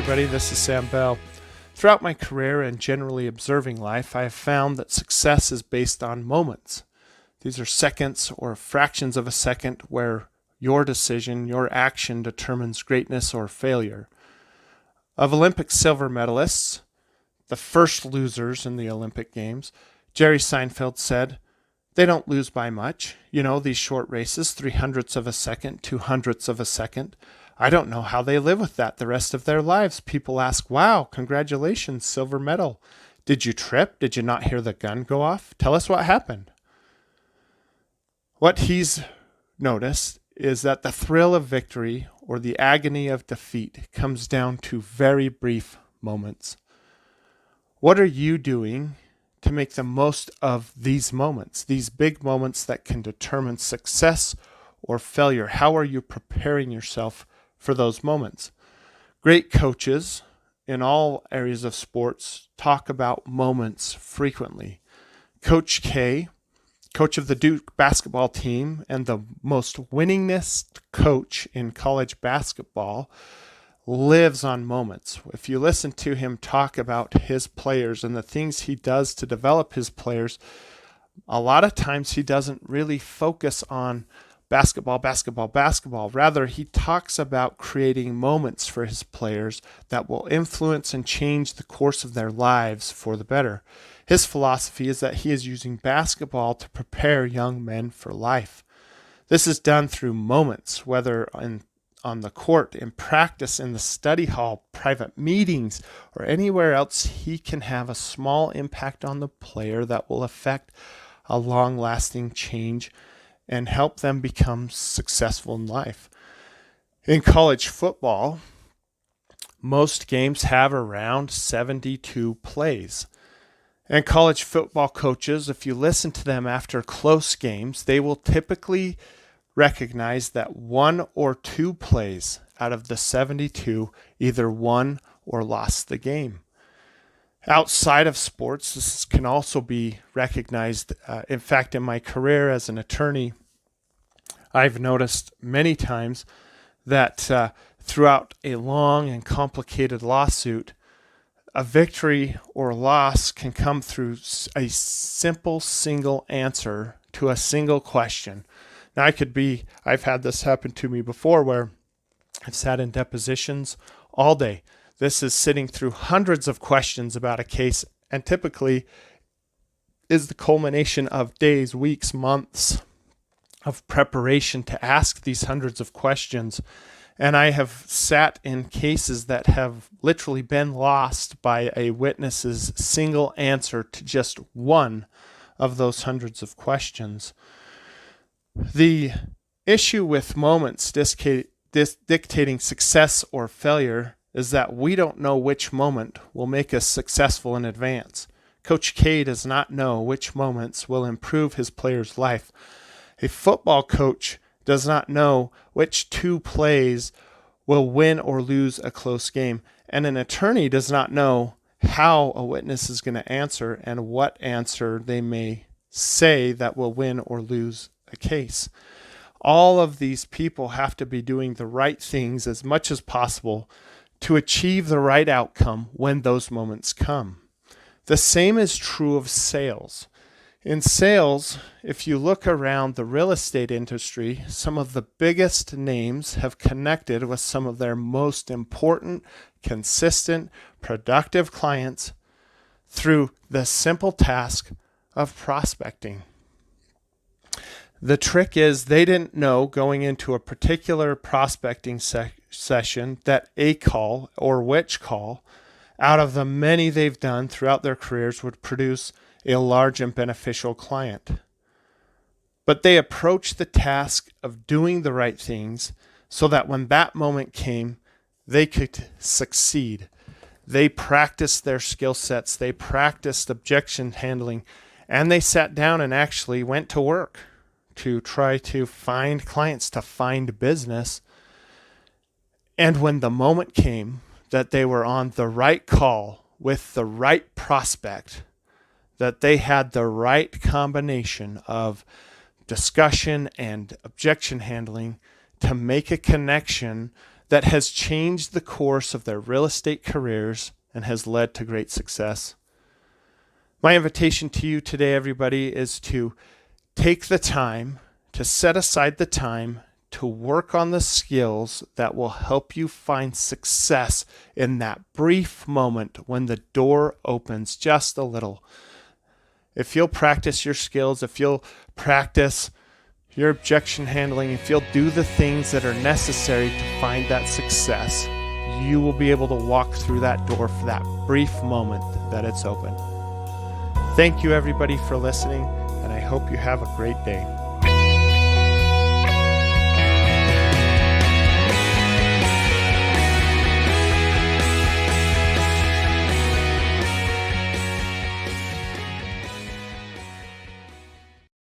everybody. This is Sam Bell. Throughout my career and generally observing life, I have found that success is based on moments. These are seconds or fractions of a second where your decision, your action determines greatness or failure. Of Olympic silver medalists, the first losers in the Olympic Games, Jerry Seinfeld said, "They don't lose by much. You know, these short races, 300ths of a second, 200ths of a second. I don't know how they live with that the rest of their lives." People ask, "Wow, congratulations, silver medal. Did you trip? Did you not hear the gun go off? Tell us what happened." What he's noticed is that the thrill of victory or the agony of defeat comes down to very brief moments. What are you doing to make the most of these moments, these big moments that can determine success or failure? How are you preparing yourself for those moments? Great coaches in all areas of sports talk about moments frequently. Coach K, coach of the Duke basketball team and the most winningest coach in college basketball, lives on moments. If you listen to him talk about his players and the things he does to develop his players, a lot of times he doesn't really focus on basketball. Rather, he talks about creating moments for his players that will influence and change the course of their lives for the better. His philosophy is that he is using basketball to prepare young men for life. This is done through moments, whether on the court, in practice, in the study hall, private meetings, or anywhere else. He can have a small impact on the player that will affect a long-lasting change and help them become successful in life. In college football, most games have around 72 plays. And college football coaches, if you listen to them after close games, they will typically recognize that one or two plays out of the 72 either won or lost the game. Outside of sports, this can also be recognized. In fact, in my career as an attorney, I've noticed many times that throughout a long and complicated lawsuit, a victory or loss can come through a simple single answer to a single question. Now, I've had this happen to me before where I've sat in depositions all day. This is sitting through hundreds of questions about a case, and typically is the culmination of days, weeks, months of preparation to ask these hundreds of questions. And I have sat in cases that have literally been lost by a witness's single answer to just one of those hundreds of questions. The issue with moments dictating success or failure is that we don't know which moment will make us successful in advance. Coach K does not know which moments will improve his player's life. A football coach does not know which two plays will win or lose a close game. And an attorney does not know how a witness is going to answer and what answer they may say that will win or lose a case. All of these people have to be doing the right things as much as possible to achieve the right outcome when those moments come. The same is true of sales. In sales, if you look around the real estate industry, some of the biggest names have connected with some of their most important, consistent, productive clients through the simple task of prospecting. The trick is they didn't know going into a particular prospecting session that a call or which call out of the many they've done throughout their careers would produce a large and beneficial client. But they approached the task of doing the right things so that when that moment came, they could succeed. They practiced their skill sets, they practiced objection handling, and they sat down and actually went to work to try to find clients, to find business. And when the moment came that they were on the right call with the right prospect, that they had the right combination of discussion and objection handling to make a connection that has changed the course of their real estate careers and has led to great success. My invitation to you today, everybody, is to take the time, to set aside the time to work on the skills that will help you find success in that brief moment when the door opens just a little. If you'll practice your skills, if you'll practice your objection handling, if you'll do the things that are necessary to find that success, you will be able to walk through that door for that brief moment that it's open. Thank you, everybody, for listening, and I hope you have a great day.